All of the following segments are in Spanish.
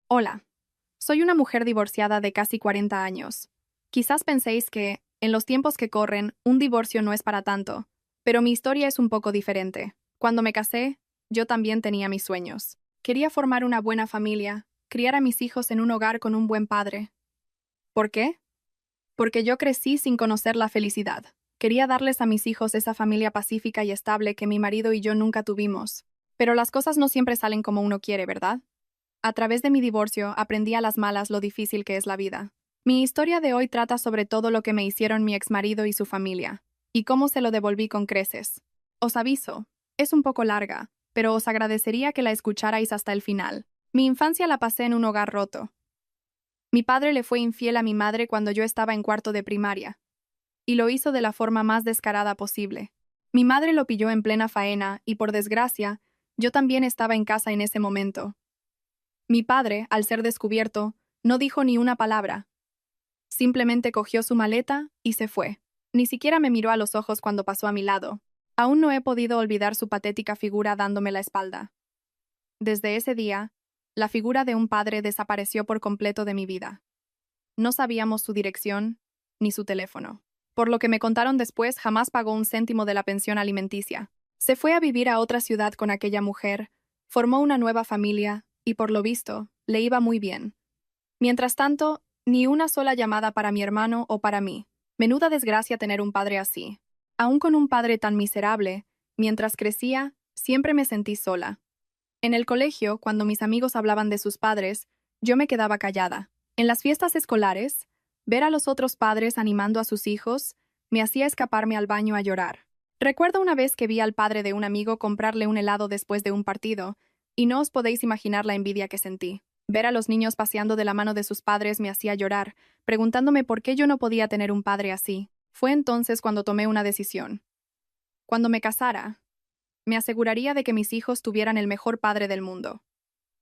Hola, soy una mujer divorciada de casi 40 años. Quizás penséis que, en los tiempos que corren, un divorcio no es para tanto, pero mi historia es un poco diferente. Cuando me casé, yo también tenía mis sueños. Quería formar una buena familia, criar a mis hijos en un hogar con un buen padre. ¿Por qué? Porque yo crecí sin conocer la felicidad. Quería darles a mis hijos esa familia pacífica y estable que mi marido y yo nunca tuvimos. Pero las cosas no siempre salen como uno quiere, ¿verdad? A través de mi divorcio aprendí a las malas lo difícil que es la vida. Mi historia de hoy trata sobre todo lo que me hicieron mi exmarido y su familia, y cómo se lo devolví con creces. Os aviso, es un poco larga, pero os agradecería que la escucharais hasta el final. Mi infancia la pasé en un hogar roto. Mi padre le fue infiel a mi madre cuando yo estaba en cuarto de primaria, y lo hizo de la forma más descarada posible. Mi madre lo pilló en plena faena, y por desgracia, yo también estaba en casa en ese momento. Mi padre, al ser descubierto, no dijo ni una palabra. Simplemente cogió su maleta y se fue. Ni siquiera me miró a los ojos cuando pasó a mi lado. Aún no he podido olvidar su patética figura dándome la espalda. Desde ese día, la figura de un padre desapareció por completo de mi vida. No sabíamos su dirección ni su teléfono. Por lo que me contaron después, jamás pagó un céntimo de la pensión alimenticia. Se fue a vivir a otra ciudad con aquella mujer, formó una nueva familia y, por lo visto, le iba muy bien. Mientras tanto, ni una sola llamada para mi hermano o para mí. Menuda desgracia tener un padre así. Aún con un padre tan miserable, mientras crecía, siempre me sentí sola. En el colegio, cuando mis amigos hablaban de sus padres, yo me quedaba callada. En las fiestas escolares, ver a los otros padres animando a sus hijos me hacía escaparme al baño a llorar. Recuerdo una vez que vi al padre de un amigo comprarle un helado después de un partido, y no os podéis imaginar la envidia que sentí. Ver a los niños paseando de la mano de sus padres me hacía llorar, preguntándome por qué yo no podía tener un padre así. Fue entonces cuando tomé una decisión. Cuando me casara, me aseguraría de que mis hijos tuvieran el mejor padre del mundo.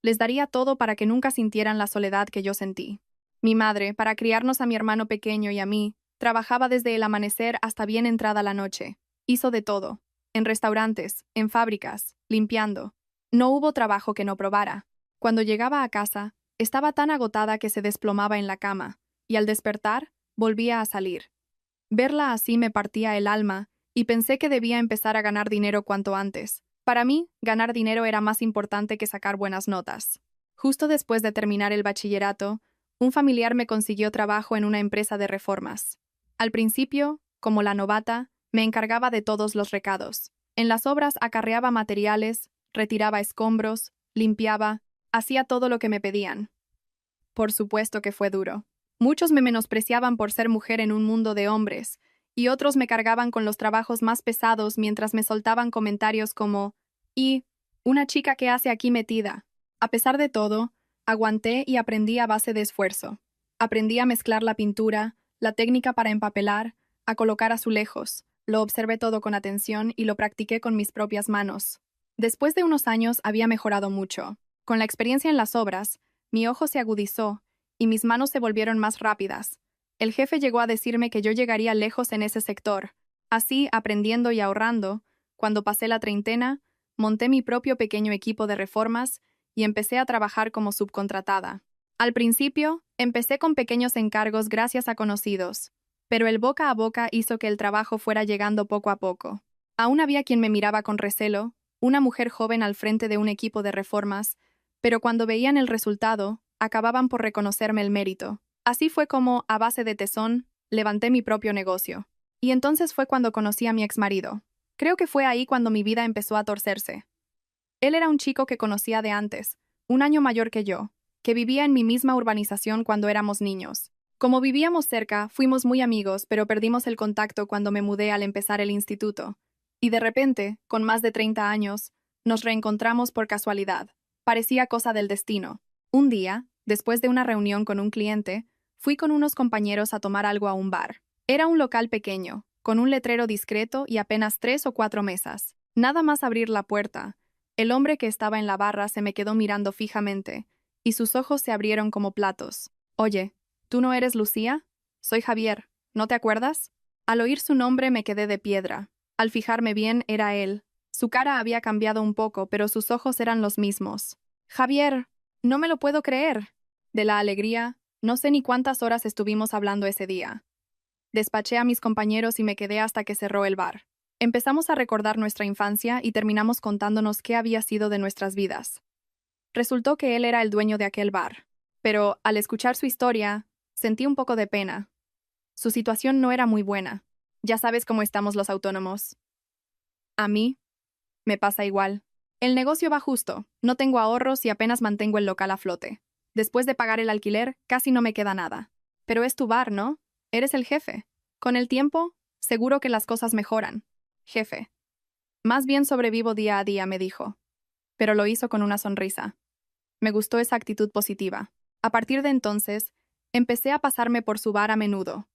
Les daría todo para que nunca sintieran la soledad que yo sentí. Mi madre, para criarnos a mi hermano pequeño y a mí, trabajaba desde el amanecer hasta bien entrada la noche. Hizo de todo. En restaurantes, en fábricas, limpiando. No hubo trabajo que no probara. Cuando llegaba a casa, estaba tan agotada que se desplomaba en la cama, y al despertar, volvía a salir. Verla así me partía el alma, y pensé que debía empezar a ganar dinero cuanto antes. Para mí, ganar dinero era más importante que sacar buenas notas. Justo después de terminar el bachillerato, un familiar me consiguió trabajo en una empresa de reformas. Al principio, como la novata, me encargaba de todos los recados. En las obras acarreaba materiales, retiraba escombros, limpiaba, hacía todo lo que me pedían. Por supuesto que fue duro. Muchos me menospreciaban por ser mujer en un mundo de hombres, y otros me cargaban con los trabajos más pesados mientras me soltaban comentarios como, ¿y una chica que hace aquí metida? A pesar de todo, aguanté y aprendí a base de esfuerzo. Aprendí a mezclar la pintura, la técnica para empapelar, a colocar azulejos. Lo observé todo con atención y lo practiqué con mis propias manos. Después de unos años había mejorado mucho. Con la experiencia en las obras, mi ojo se agudizó y mis manos se volvieron más rápidas. El jefe llegó a decirme que yo llegaría lejos en ese sector. Así, aprendiendo y ahorrando, cuando pasé la treintena, monté mi propio pequeño equipo de reformas y empecé a trabajar como subcontratada. Al principio, empecé con pequeños encargos gracias a conocidos, pero el boca a boca hizo que el trabajo fuera llegando poco a poco. Aún había quien me miraba con recelo, una mujer joven al frente de un equipo de reformas, pero cuando veían el resultado, acababan por reconocerme el mérito. Así fue como, a base de tesón, levanté mi propio negocio. Y entonces fue cuando conocí a mi exmarido. Creo que fue ahí cuando mi vida empezó a torcerse. Él era un chico que conocía de antes, un año mayor que yo, que vivía en mi misma urbanización cuando éramos niños. Como vivíamos cerca, fuimos muy amigos, pero perdimos el contacto cuando me mudé al empezar el instituto. Y de repente, con más de 30 años, nos reencontramos por casualidad. Parecía cosa del destino. Un día, después de una reunión con un cliente, fui con unos compañeros a tomar algo a un bar. Era un local pequeño, con un letrero discreto y apenas 3 o 4 mesas. Nada más abrir la puerta, el hombre que estaba en la barra se me quedó mirando fijamente, y sus ojos se abrieron como platos. Oye, ¿tú no eres Lucía? Soy Javier, ¿no te acuerdas? Al oír su nombre me quedé de piedra. Al fijarme bien, era él. Su cara había cambiado un poco, pero sus ojos eran los mismos. Javier, no me lo puedo creer. De la alegría, no sé ni cuántas horas estuvimos hablando ese día. Despaché a mis compañeros y me quedé hasta que cerró el bar. Empezamos a recordar nuestra infancia y terminamos contándonos qué había sido de nuestras vidas. Resultó que él era el dueño de aquel bar. Pero, al escuchar su historia, sentí un poco de pena. Su situación no era muy buena. Ya sabes cómo estamos los autónomos. A mí, me pasa igual. El negocio va justo, no tengo ahorros y apenas mantengo el local a flote. Después de pagar el alquiler, casi no me queda nada. Pero es tu bar, ¿no? Eres el jefe. Con el tiempo, seguro que las cosas mejoran. Jefe. Más bien sobrevivo día a día, me dijo. Pero lo hizo con una sonrisa. Me gustó esa actitud positiva. A partir de entonces, empecé a pasarme por su bar a menudo.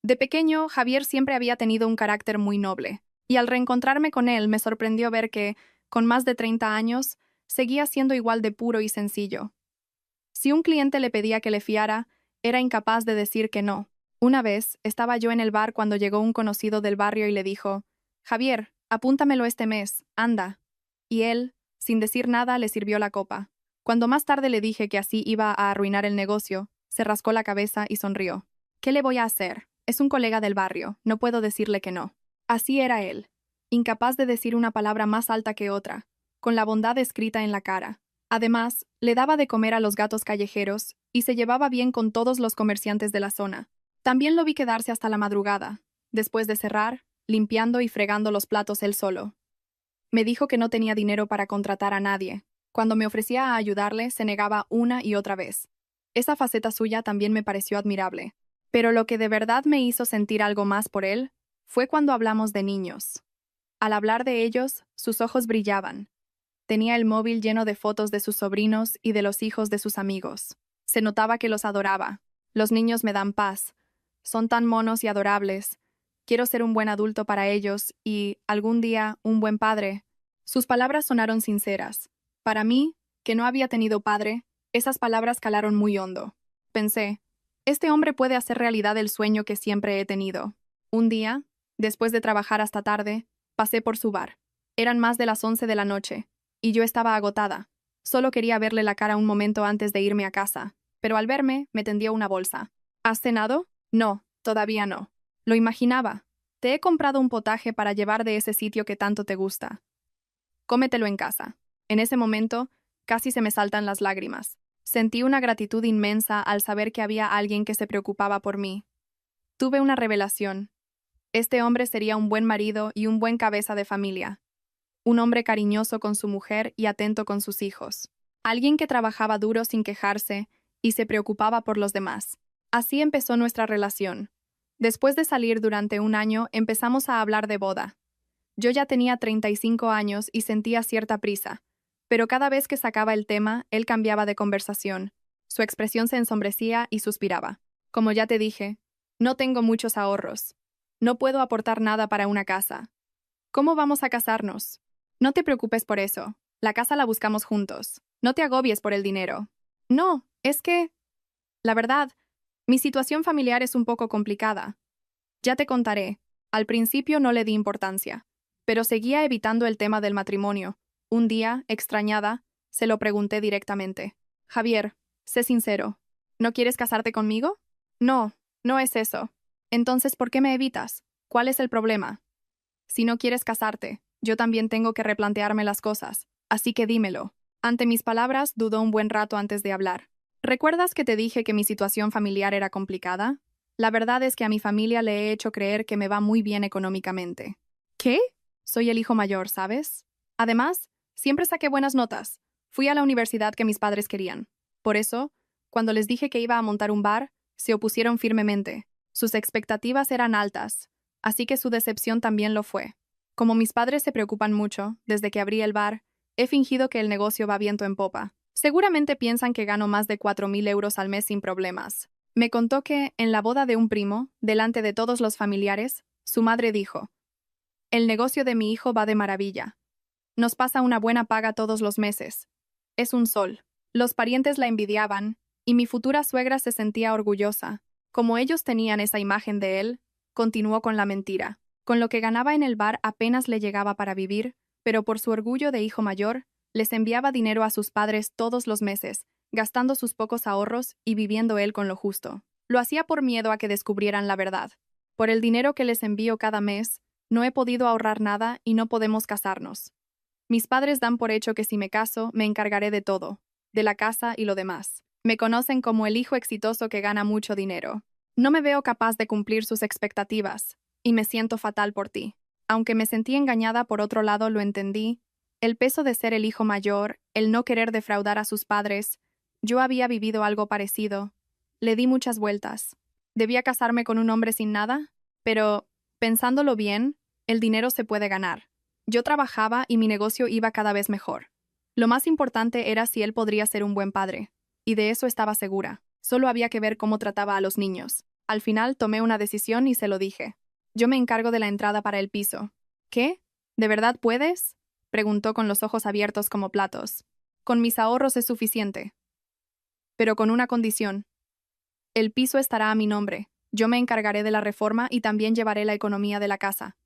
De pequeño, Javier siempre había tenido un carácter muy noble, y al reencontrarme con él me sorprendió ver que, con más de 30 años, seguía siendo igual de puro y sencillo. Si un cliente le pedía que le fiara, era incapaz de decir que no. Una vez, estaba yo en el bar cuando llegó un conocido del barrio y le dijo: «Javier, apúntamelo este mes, anda». Y él, sin decir nada, le sirvió la copa. Cuando más tarde le dije que así iba a arruinar el negocio, se rascó la cabeza y sonrió. «¿Qué le voy a hacer? Es un colega del barrio, no puedo decirle que no». Así era él, incapaz de decir una palabra más alta que otra, con la bondad escrita en la cara. Además, le daba de comer a los gatos callejeros y se llevaba bien con todos los comerciantes de la zona. También lo vi quedarse hasta la madrugada, después de cerrar, limpiando y fregando los platos él solo. Me dijo que no tenía dinero para contratar a nadie. Cuando me ofrecía a ayudarle, se negaba una y otra vez. Esa faceta suya también me pareció admirable. Pero lo que de verdad me hizo sentir algo más por él fue cuando hablamos de niños. Al hablar de ellos, sus ojos brillaban. Tenía el móvil lleno de fotos de sus sobrinos y de los hijos de sus amigos. Se notaba que los adoraba. Los niños me dan paz. Son tan monos y adorables. Quiero ser un buen adulto para ellos y, algún día, un buen padre. Sus palabras sonaron sinceras. Para mí, que no había tenido padre, esas palabras calaron muy hondo. Pensé, este hombre puede hacer realidad el sueño que siempre he tenido. Un día, después de trabajar hasta tarde, pasé por su bar. Eran más de las 11 de la noche, y yo estaba agotada. Solo quería verle la cara un momento antes de irme a casa, pero al verme, me tendió una bolsa. ¿Has cenado? No, todavía no. Lo imaginaba. Te he comprado un potaje para llevar de ese sitio que tanto te gusta. Cómetelo en casa. En ese momento, casi se me saltan las lágrimas. Sentí una gratitud inmensa al saber que había alguien que se preocupaba por mí. Tuve una revelación. Este hombre sería un buen marido y un buen cabeza de familia. Un hombre cariñoso con su mujer y atento con sus hijos. Alguien que trabajaba duro sin quejarse y se preocupaba por los demás. Así empezó nuestra relación. Después de salir durante un año, empezamos a hablar de boda. Yo ya tenía 35 años y sentía cierta prisa, pero cada vez que sacaba el tema, él cambiaba de conversación. Su expresión se ensombrecía y suspiraba. Como ya te dije, no tengo muchos ahorros. No puedo aportar nada para una casa. ¿Cómo vamos a casarnos? No te preocupes por eso. La casa la buscamos juntos. No te agobies por el dinero. No, es que... La verdad, mi situación familiar es un poco complicada. Ya te contaré. Al principio no le di importancia, pero seguía evitando el tema del matrimonio. Un día, extrañada, se lo pregunté directamente. Javier, sé sincero. ¿No quieres casarte conmigo? No, no es eso. Entonces, ¿por qué me evitas? ¿Cuál es el problema? Si no quieres casarte, yo también tengo que replantearme las cosas, así que dímelo. Ante mis palabras, dudó un buen rato antes de hablar. ¿Recuerdas que te dije que mi situación familiar era complicada? La verdad es que a mi familia le he hecho creer que me va muy bien económicamente. ¿Qué? Soy el hijo mayor, ¿sabes? Además, siempre saqué buenas notas. Fui a la universidad que mis padres querían. Por eso, cuando les dije que iba a montar un bar, se opusieron firmemente. Sus expectativas eran altas, así que su decepción también lo fue. Como mis padres se preocupan mucho, desde que abrí el bar, he fingido que el negocio va viento en popa. Seguramente piensan que gano más de 4.000 euros al mes sin problemas. Me contó que, en la boda de un primo, delante de todos los familiares, su madre dijo: «El negocio de mi hijo va de maravilla. Nos pasa una buena paga todos los meses. Es un sol». Los parientes la envidiaban, y mi futura suegra se sentía orgullosa. Como ellos tenían esa imagen de él, continuó con la mentira. Con lo que ganaba en el bar apenas le llegaba para vivir, pero por su orgullo de hijo mayor, les enviaba dinero a sus padres todos los meses, gastando sus pocos ahorros y viviendo él con lo justo. Lo hacía por miedo a que descubrieran la verdad. Por el dinero que les envío cada mes, no he podido ahorrar nada y no podemos casarnos. Mis padres dan por hecho que si me caso, me encargaré de todo, de la casa y lo demás. Me conocen como el hijo exitoso que gana mucho dinero. No me veo capaz de cumplir sus expectativas, y me siento fatal por ti. Aunque me sentí engañada, por otro lado lo entendí. El peso de ser el hijo mayor, el no querer defraudar a sus padres. Yo había vivido algo parecido. Le di muchas vueltas. ¿Debía casarme con un hombre sin nada? Pero, pensándolo bien, el dinero se puede ganar. Yo trabajaba y mi negocio iba cada vez mejor. Lo más importante era si él podría ser un buen padre. Y de eso estaba segura. Solo había que ver cómo trataba a los niños. Al final tomé una decisión y se lo dije. Yo me encargo de la entrada para el piso. ¿Qué? ¿De verdad puedes? Preguntó con los ojos abiertos como platos. Con mis ahorros es suficiente. Pero con una condición. El piso estará a mi nombre. Yo me encargaré de la reforma y también llevaré la economía de la casa.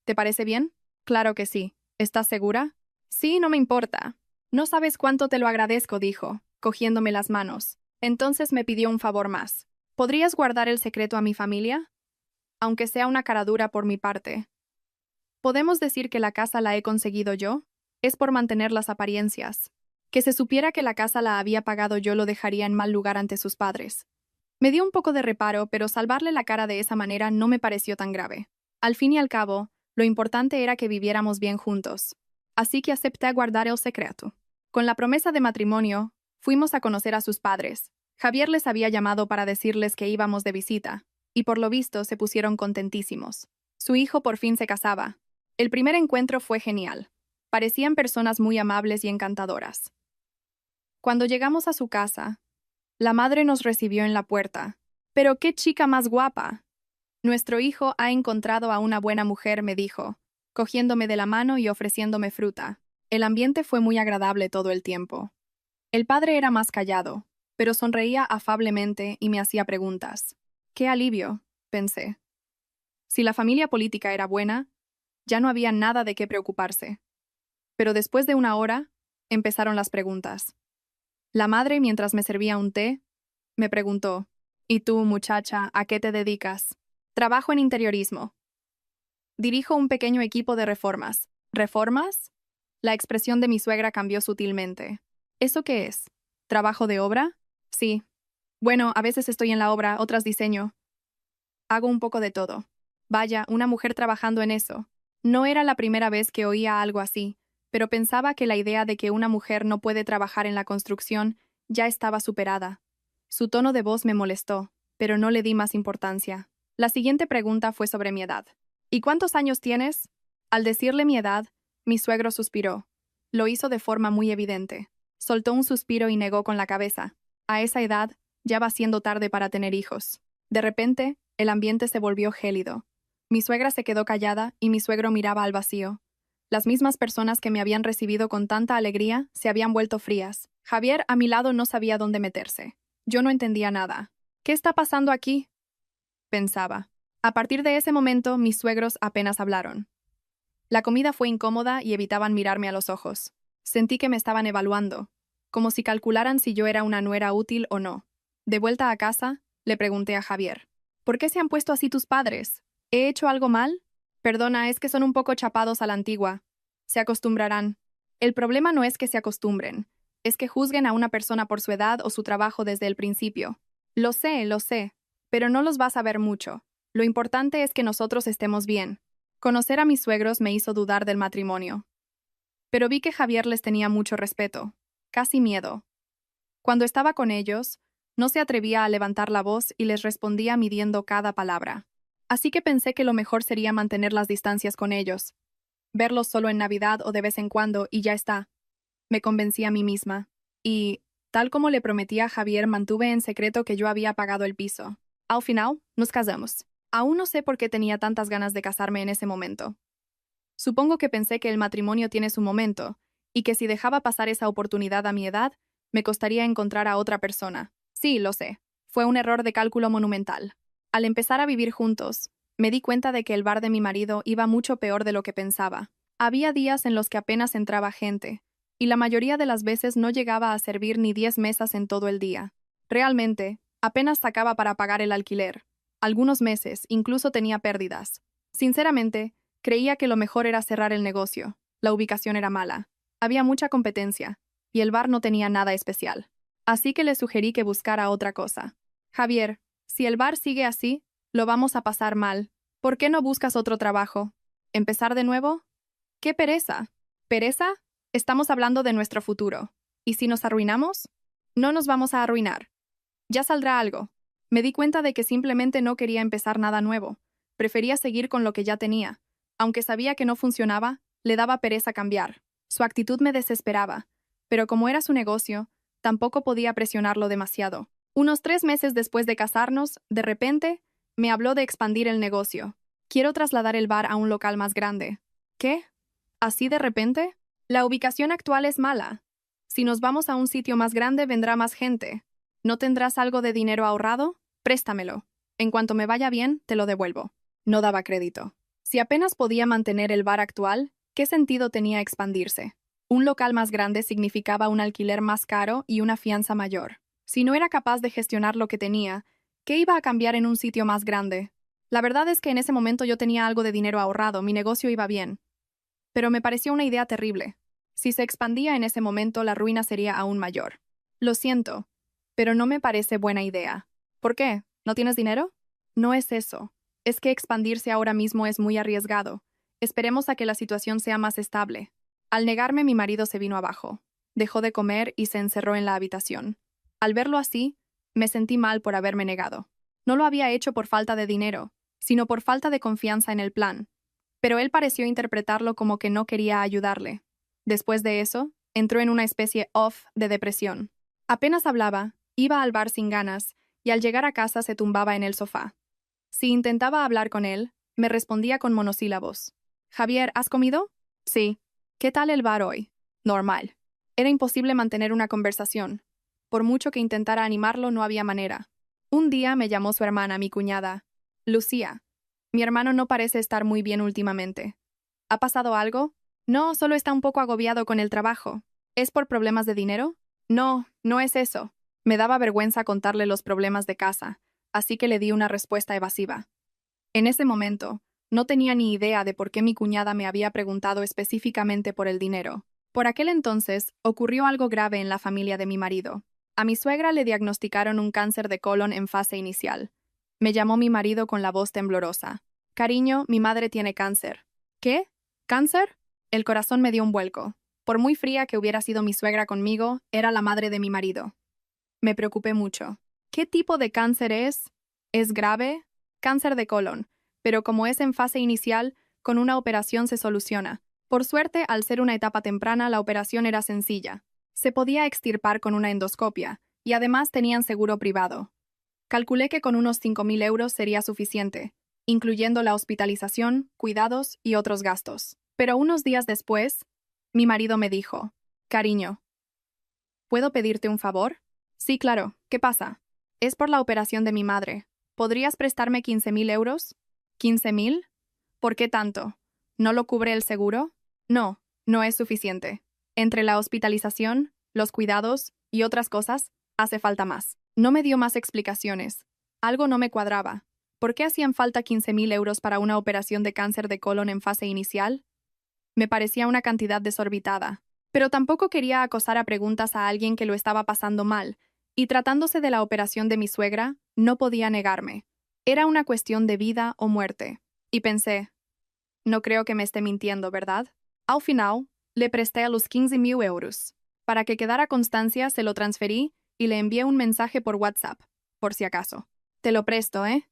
¿Te parece bien? Claro que sí. ¿Estás segura? Sí, no me importa. No sabes cuánto te lo agradezco, dijo, cogiéndome las manos. Entonces me pidió un favor más. ¿Podrías guardar el secreto a mi familia? Aunque sea una cara dura por mi parte. ¿Podemos decir que la casa la he conseguido yo? Es por mantener las apariencias. Que se supiera que la casa la había pagado yo lo dejaría en mal lugar ante sus padres. Me dio un poco de reparo, pero salvarle la cara de esa manera no me pareció tan grave. Al fin y al cabo, lo importante era que viviéramos bien juntos. Así que acepté guardar el secreto. Con la promesa de matrimonio, fuimos a conocer a sus padres. Javier les había llamado para decirles que íbamos de visita, y por lo visto se pusieron contentísimos. Su hijo por fin se casaba. El primer encuentro fue genial. Parecían personas muy amables y encantadoras. Cuando llegamos a su casa, la madre nos recibió en la puerta. «¡Pero qué chica más guapa! Nuestro hijo ha encontrado a una buena mujer», me dijo, cogiéndome de la mano y ofreciéndome fruta. El ambiente fue muy agradable todo el tiempo. El padre era más callado, pero sonreía afablemente y me hacía preguntas. «¡Qué alivio!», pensé. Si la familia política era buena, ya no había nada de qué preocuparse. Pero después de una hora, empezaron las preguntas. La madre, mientras me servía un té, me preguntó, «¿Y tú, muchacha, a qué te dedicas?» «Trabajo en interiorismo. Dirijo un pequeño equipo de reformas». «¿Reformas?». La expresión de mi suegra cambió sutilmente. «¿Eso qué es? ¿Trabajo de obra?». «Sí. Bueno, a veces estoy en la obra, otras diseño. Hago un poco de todo». Vaya, una mujer trabajando en eso. No era la primera vez que oía algo así, pero pensaba que la idea de que una mujer no puede trabajar en la construcción ya estaba superada. Su tono de voz me molestó, pero no le di más importancia. La siguiente pregunta fue sobre mi edad. «¿Y cuántos años tienes?». Al decirle mi edad, mi suegro suspiró. Lo hizo de forma muy evidente. Soltó un suspiro y negó con la cabeza. A esa edad, ya va siendo tarde para tener hijos. De repente, el ambiente se volvió gélido. Mi suegra se quedó callada y mi suegro miraba al vacío. Las mismas personas que me habían recibido con tanta alegría se habían vuelto frías. Javier, a mi lado, no sabía dónde meterse. Yo no entendía nada. «¿Qué está pasando aquí?», pensaba. A partir de ese momento, mis suegros apenas hablaron. La comida fue incómoda y evitaban mirarme a los ojos. Sentí que me estaban evaluando, como si calcularan si yo era una nuera útil o no. De vuelta a casa, le pregunté a Javier, «¿Por qué se han puesto así tus padres? ¿He hecho algo mal?». «Perdona, es que son un poco chapados a la antigua. Se acostumbrarán». El problema no es que se acostumbren, es que juzguen a una persona por su edad o su trabajo desde el principio. Lo sé, pero no los vas a ver mucho. Lo importante es que nosotros estemos bien. Conocer a mis suegros me hizo dudar del matrimonio. Pero vi que Javier les tenía mucho respeto, casi miedo. Cuando estaba con ellos, no se atrevía a levantar la voz y les respondía midiendo cada palabra. Así que pensé que lo mejor sería mantener las distancias con ellos. Verlos solo en Navidad o de vez en cuando y ya está. Me convencí a mí misma. Y, tal como le prometí a Javier, mantuve en secreto que yo había pagado el piso. Al final, nos casamos. Aún no sé por qué tenía tantas ganas de casarme en ese momento. Supongo que pensé que el matrimonio tiene su momento, y que si dejaba pasar esa oportunidad a mi edad, me costaría encontrar a otra persona. Sí, lo sé. Fue un error de cálculo monumental. Al empezar a vivir juntos, me di cuenta de que el bar de mi marido iba mucho peor de lo que pensaba. Había días en los que apenas entraba gente, y la mayoría de las veces no llegaba a servir ni 10 mesas en todo el día. Realmente, apenas sacaba para pagar el alquiler. Algunos meses incluso tenía pérdidas. Sinceramente, creía que lo mejor era cerrar el negocio. La ubicación era mala. Había mucha competencia, y el bar no tenía nada especial. Así que le sugerí que buscara otra cosa. Javier, si el bar sigue así, lo vamos a pasar mal. ¿Por qué no buscas otro trabajo? ¿Empezar de nuevo? ¡Qué pereza! ¿Pereza? Estamos hablando de nuestro futuro. ¿Y si nos arruinamos? No nos vamos a arruinar. Ya saldrá algo. Me di cuenta de que simplemente no quería empezar nada nuevo. Prefería seguir con lo que ya tenía. Aunque sabía que no funcionaba, le daba pereza cambiar. Su actitud me desesperaba. Pero como era su negocio, tampoco podía presionarlo demasiado. Unos 3 meses después de casarnos, de repente, me habló de expandir el negocio. Quiero trasladar el bar a un local más grande. ¿Qué? ¿Así de repente? La ubicación actual es mala. Si nos vamos a un sitio más grande vendrá más gente. ¿No tendrás algo de dinero ahorrado? Préstamelo. En cuanto me vaya bien, te lo devuelvo. No daba crédito. Si apenas podía mantener el bar actual, ¿qué sentido tenía expandirse? Un local más grande significaba un alquiler más caro y una fianza mayor. Si no era capaz de gestionar lo que tenía, ¿qué iba a cambiar en un sitio más grande? La verdad es que en ese momento yo tenía algo de dinero ahorrado, mi negocio iba bien. Pero me pareció una idea terrible. Si se expandía en ese momento, la ruina sería aún mayor. Lo siento, pero no me parece buena idea. ¿Por qué? ¿No tienes dinero? No es eso. Es que expandirse ahora mismo es muy arriesgado. Esperemos a que la situación sea más estable. Al negarme, mi marido se vino abajo. Dejó de comer y se encerró en la habitación. Al verlo así, me sentí mal por haberme negado. No lo había hecho por falta de dinero, sino por falta de confianza en el plan. Pero él pareció interpretarlo como que no quería ayudarle. Después de eso, entró en una especie de depresión. Apenas hablaba, iba al bar sin ganas, y al llegar a casa se tumbaba en el sofá. Si intentaba hablar con él, me respondía con monosílabos. Javier, ¿has comido? Sí. ¿Qué tal el bar hoy? Normal. Era imposible mantener una conversación. Por mucho que intentara animarlo, no había manera. Un día me llamó su hermana, mi cuñada. Lucía. Mi hermano no parece estar muy bien últimamente. ¿Ha pasado algo? No, solo está un poco agobiado con el trabajo. ¿Es por problemas de dinero? No, no es eso. Me daba vergüenza contarle los problemas de casa, así que le di una respuesta evasiva. En ese momento, no tenía ni idea de por qué mi cuñada me había preguntado específicamente por el dinero. Por aquel entonces, ocurrió algo grave en la familia de mi marido. A mi suegra le diagnosticaron un cáncer de colon en fase inicial. Me llamó mi marido con la voz temblorosa. Cariño, mi madre tiene cáncer. ¿Qué? ¿Cáncer? El corazón me dio un vuelco. Por muy fría que hubiera sido mi suegra conmigo, era la madre de mi marido. Me preocupé mucho. ¿Qué tipo de cáncer es? ¿Es grave? Cáncer de colon, pero como es en fase inicial, con una operación se soluciona. Por suerte, al ser una etapa temprana, la operación era sencilla. Se podía extirpar con una endoscopia, y además tenían seguro privado. Calculé que con unos 5.000 euros sería suficiente, incluyendo la hospitalización, cuidados y otros gastos. Pero unos días después, mi marido me dijo, cariño, ¿puedo pedirte un favor? Sí, claro. ¿Qué pasa? Es por la operación de mi madre. ¿Podrías prestarme 15.000 euros? ¿15.000? ¿Por qué tanto? ¿No lo cubre el seguro? No, no es suficiente. Entre la hospitalización, los cuidados y otras cosas, hace falta más. No me dio más explicaciones. Algo no me cuadraba. ¿Por qué hacían falta 15.000 euros para una operación de cáncer de colon en fase inicial? Me parecía una cantidad desorbitada. Pero tampoco quería acosar a preguntas a alguien que lo estaba pasando mal, y tratándose de la operación de mi suegra, no podía negarme. Era una cuestión de vida o muerte. Y pensé, no creo que me esté mintiendo, ¿verdad? Al final, le presté a los 15.000 euros. Para que quedara constancia, se lo transferí y le envié un mensaje por WhatsApp, por si acaso. Te lo presto, ¿eh?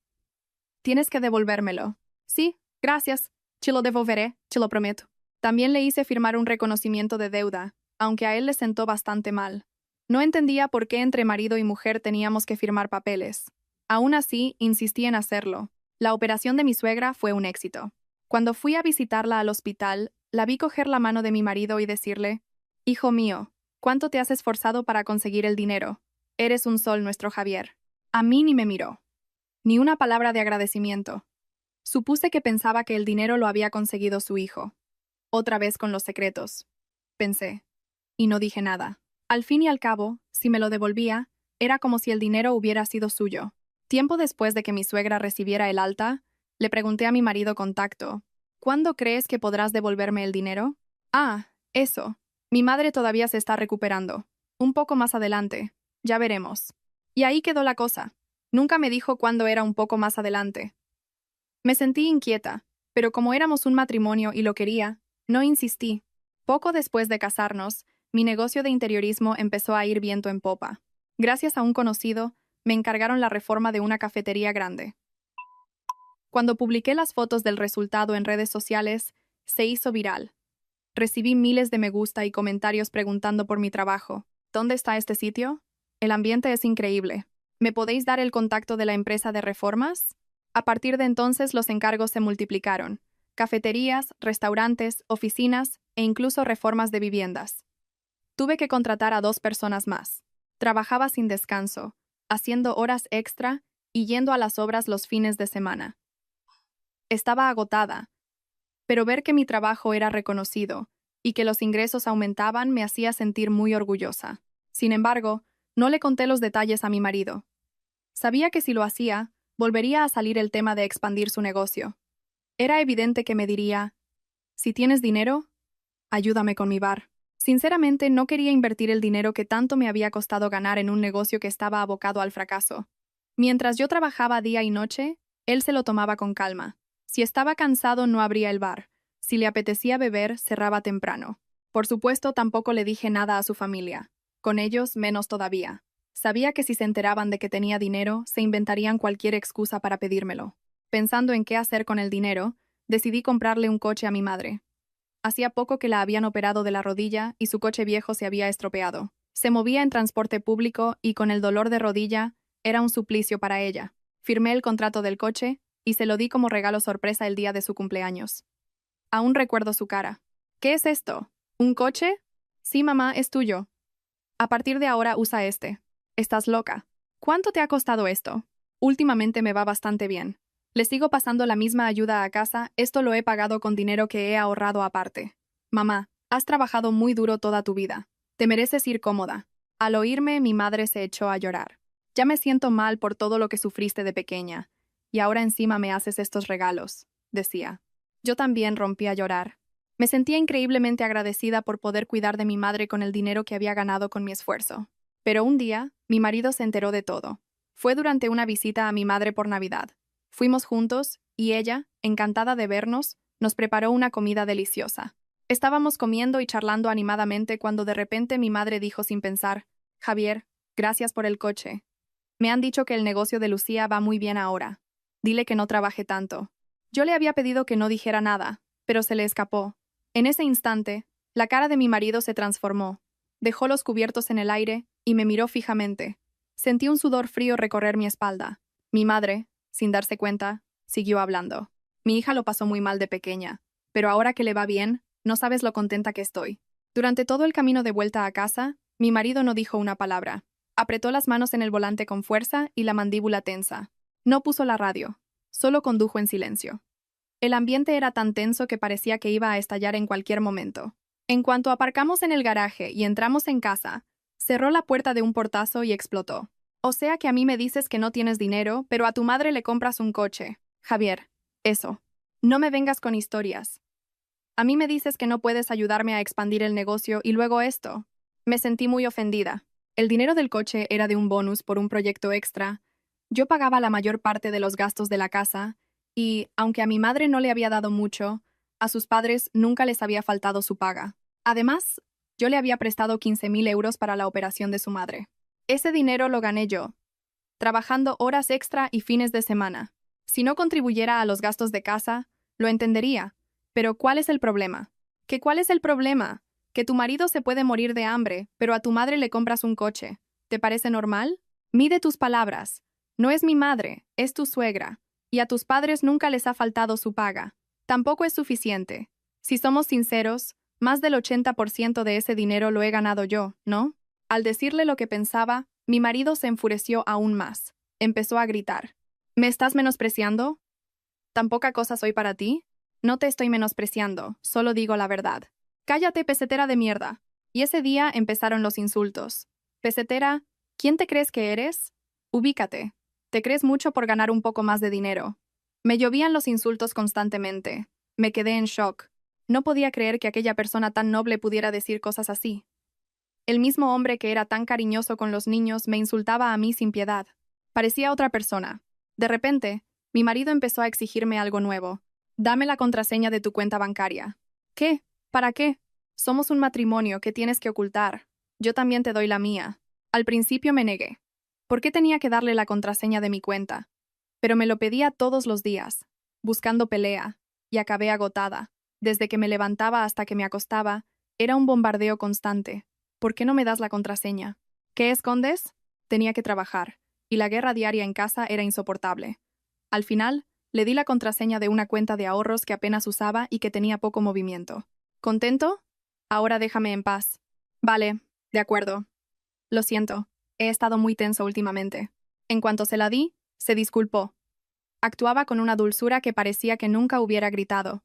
Tienes que devolvérmelo. Sí, gracias. Te lo devolveré, te lo prometo. También le hice firmar un reconocimiento de deuda, aunque a él le sentó bastante mal. No entendía por qué entre marido y mujer teníamos que firmar papeles. Aún así, insistí en hacerlo. La operación de mi suegra fue un éxito. Cuando fui a visitarla al hospital, la vi coger la mano de mi marido y decirle, «Hijo mío, ¿cuánto te has esforzado para conseguir el dinero? Eres un sol, nuestro Javier». A mí ni me miró. Ni una palabra de agradecimiento. Supuse que pensaba que el dinero lo había conseguido su hijo. Otra vez con los secretos. Pensé. y no dije nada. Al fin y al cabo, si me lo devolvía, era como si el dinero hubiera sido suyo. Tiempo después de que mi suegra recibiera el alta, le pregunté a mi marido con tacto, ¿cuándo crees que podrás devolverme el dinero? Ah, eso. Mi madre todavía se está recuperando. Un poco más adelante. Ya veremos. Y ahí quedó la cosa. Nunca me dijo cuándo era un poco más adelante. Me sentí inquieta, pero como éramos un matrimonio y lo quería, no insistí. Poco después de casarnos, mi negocio de interiorismo empezó a ir viento en popa. Gracias a un conocido, me encargaron la reforma de una cafetería grande. Cuando publiqué las fotos del resultado en redes sociales, se hizo viral. Recibí miles de me gusta y comentarios preguntando por mi trabajo. ¿Dónde está este sitio? El ambiente es increíble. ¿Me podéis dar el contacto de la empresa de reformas? A partir de entonces los encargos se multiplicaron. Cafeterías, restaurantes, oficinas e incluso reformas de viviendas. Tuve que contratar a 2 personas más. Trabajaba sin descanso, haciendo horas extra y yendo a las obras los fines de semana. Estaba agotada, pero ver que mi trabajo era reconocido y que los ingresos aumentaban me hacía sentir muy orgullosa. Sin embargo, no le conté los detalles a mi marido. Sabía que si lo hacía, volvería a salir el tema de expandir su negocio. Era evidente que me diría, si tienes dinero, ayúdame con mi bar. Sinceramente, no quería invertir el dinero que tanto me había costado ganar en un negocio que estaba abocado al fracaso. Mientras yo trabajaba día y noche, él se lo tomaba con calma. Si estaba cansado, no abría el bar. Si le apetecía beber, cerraba temprano. Por supuesto, tampoco le dije nada a su familia. Con ellos, menos todavía. Sabía que si se enteraban de que tenía dinero, se inventarían cualquier excusa para pedírmelo. Pensando en qué hacer con el dinero, decidí comprarle un coche a mi madre. Hacía poco que la habían operado de la rodilla y su coche viejo se había estropeado. Se movía en transporte público y con el dolor de rodilla, era un suplicio para ella. Firmé el contrato del coche y se lo di como regalo sorpresa el día de su cumpleaños. Aún recuerdo su cara. ¿Qué es esto? ¿Un coche? Sí, mamá, es tuyo. A partir de ahora usa este. ¿Estás loca? ¿Cuánto te ha costado esto? Últimamente me va bastante bien. Le sigo pasando la misma ayuda a casa, esto lo he pagado con dinero que he ahorrado aparte. Mamá, has trabajado muy duro toda tu vida. Te mereces ir cómoda. Al oírme, mi madre se echó a llorar. Ya me siento mal por todo lo que sufriste de pequeña. Y ahora encima me haces estos regalos, decía. Yo también rompí a llorar. Me sentía increíblemente agradecida por poder cuidar de mi madre con el dinero que había ganado con mi esfuerzo. Pero un día, mi marido se enteró de todo. Fue durante una visita a mi madre por Navidad. Fuimos juntos, y ella, encantada de vernos, nos preparó una comida deliciosa. Estábamos comiendo y charlando animadamente cuando de repente mi madre dijo sin pensar, Javier, gracias por el coche. Me han dicho que el negocio de Lucía va muy bien ahora. Dile que no trabaje tanto. Yo le había pedido que no dijera nada, pero se le escapó. En ese instante, la cara de mi marido se transformó. Dejó los cubiertos en el aire y me miró fijamente. Sentí un sudor frío recorrer mi espalda. Mi madre, sin darse cuenta, siguió hablando. Mi hija lo pasó muy mal de pequeña, pero ahora que le va bien, no sabes lo contenta que estoy. Durante todo el camino de vuelta a casa, mi marido no dijo una palabra. Apretó las manos en el volante con fuerza y la mandíbula tensa. No puso la radio, solo condujo en silencio. El ambiente era tan tenso que parecía que iba a estallar en cualquier momento. En cuanto aparcamos en el garaje y entramos en casa, cerró la puerta de un portazo y explotó. O sea que a mí me dices que no tienes dinero, pero a tu madre le compras un coche. Javier, eso. No me vengas con historias. A mí me dices que no puedes ayudarme a expandir el negocio y luego esto. Me sentí muy ofendida. El dinero del coche era de un bonus por un proyecto extra. Yo pagaba la mayor parte de los gastos de la casa y, aunque a mi madre no le había dado mucho, a sus padres nunca les había faltado su paga. Además, yo le había prestado 15.000 euros para la operación de su madre. Ese dinero lo gané yo, trabajando horas extra y fines de semana. Si no contribuyera a los gastos de casa, lo entendería. Pero ¿cuál es el problema? ¿Cuál es el problema? Que tu marido se puede morir de hambre, pero a tu madre le compras un coche. ¿Te parece normal? Mide tus palabras. No es mi madre, es tu suegra. Y a tus padres nunca les ha faltado su paga. Tampoco es suficiente. Si somos sinceros, más del 80% de ese dinero lo he ganado yo, ¿no? Al decirle lo que pensaba, mi marido se enfureció aún más. Empezó a gritar. ¿Me estás menospreciando? ¿Tan poca cosa soy para ti? No te estoy menospreciando, solo digo la verdad. Cállate, pesetera de mierda. Y ese día empezaron los insultos. Pesetera, ¿quién te crees que eres? Ubícate. Te crees mucho por ganar un poco más de dinero. Me llovían los insultos constantemente. Me quedé en shock. No podía creer que aquella persona tan noble pudiera decir cosas así. El mismo hombre que era tan cariñoso con los niños me insultaba a mí sin piedad. Parecía otra persona. De repente, mi marido empezó a exigirme algo nuevo. Dame la contraseña de tu cuenta bancaria. ¿Qué? ¿Para qué? Somos un matrimonio que tienes que ocultar. Yo también te doy la mía. Al principio me negué. ¿Por qué tenía que darle la contraseña de mi cuenta? Pero me lo pedía todos los días, buscando pelea, y acabé agotada. Desde que me levantaba hasta que me acostaba, era un bombardeo constante. ¿Por qué no me das la contraseña? ¿Qué escondes? Tenía que trabajar, y la guerra diaria en casa era insoportable. Al final, le di la contraseña de una cuenta de ahorros que apenas usaba y que tenía poco movimiento. ¿Contento? Ahora déjame en paz. Vale, de acuerdo. Lo siento, he estado muy tenso últimamente. En cuanto se la di, se disculpó. Actuaba con una dulzura que parecía que nunca hubiera gritado.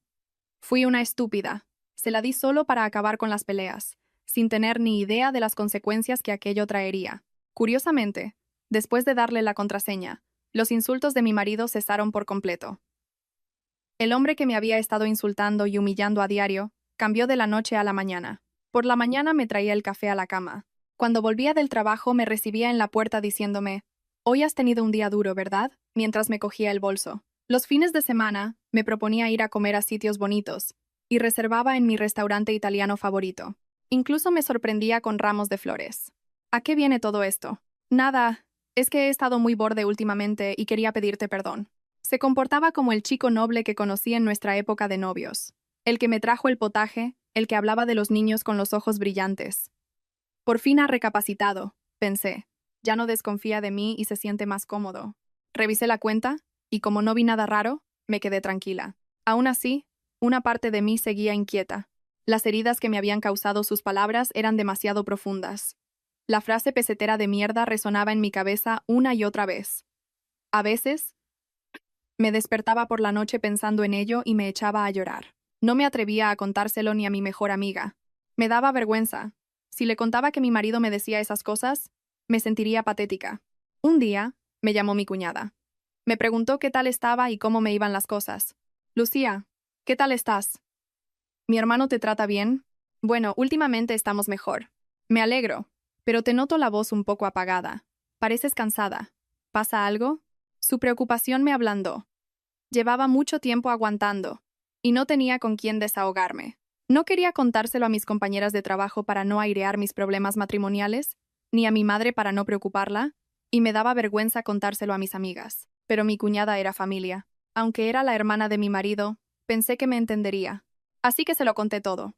Fui una estúpida. Se la di solo para acabar con las peleas, sin tener ni idea de las consecuencias que aquello traería. Curiosamente, después de darle la contraseña, los insultos de mi marido cesaron por completo. El hombre que me había estado insultando y humillando a diario, cambió de la noche a la mañana. Por la mañana me traía el café a la cama. Cuando volvía del trabajo me recibía en la puerta diciéndome, «Hoy has tenido un día duro, ¿verdad?», mientras me cogía el bolso. Los fines de semana, me proponía ir a comer a sitios bonitos, y reservaba en mi restaurante italiano favorito. Incluso me sorprendía con ramos de flores. ¿A qué viene todo esto? Nada, es que he estado muy borde últimamente y quería pedirte perdón. Se comportaba como el chico noble que conocí en nuestra época de novios. El que me trajo el potaje, el que hablaba de los niños con los ojos brillantes. Por fin ha recapacitado, pensé. Ya no desconfía de mí y se siente más cómodo. Revisé la cuenta, y como no vi nada raro, me quedé tranquila. Aún así, una parte de mí seguía inquieta. Las heridas que me habían causado sus palabras eran demasiado profundas. La frase pesetera de mierda resonaba en mi cabeza una y otra vez. A veces, me despertaba por la noche pensando en ello y me echaba a llorar. No me atrevía a contárselo ni a mi mejor amiga. Me daba vergüenza. Si le contaba que mi marido me decía esas cosas, me sentiría patética. Un día, me llamó mi cuñada. Me preguntó qué tal estaba y cómo me iban las cosas. «Lucía, ¿qué tal estás? ¿Mi hermano te trata bien?» «Bueno, últimamente estamos mejor. Me alegro, pero te noto la voz un poco apagada. Pareces cansada. ¿Pasa algo?» Su preocupación me ablandó. Llevaba mucho tiempo aguantando, y no tenía con quién desahogarme. No quería contárselo a mis compañeras de trabajo para no airear mis problemas matrimoniales, ni a mi madre para no preocuparla, y me daba vergüenza contárselo a mis amigas. Pero mi cuñada era familia. Aunque era la hermana de mi marido, pensé que me entendería. Así que se lo conté todo.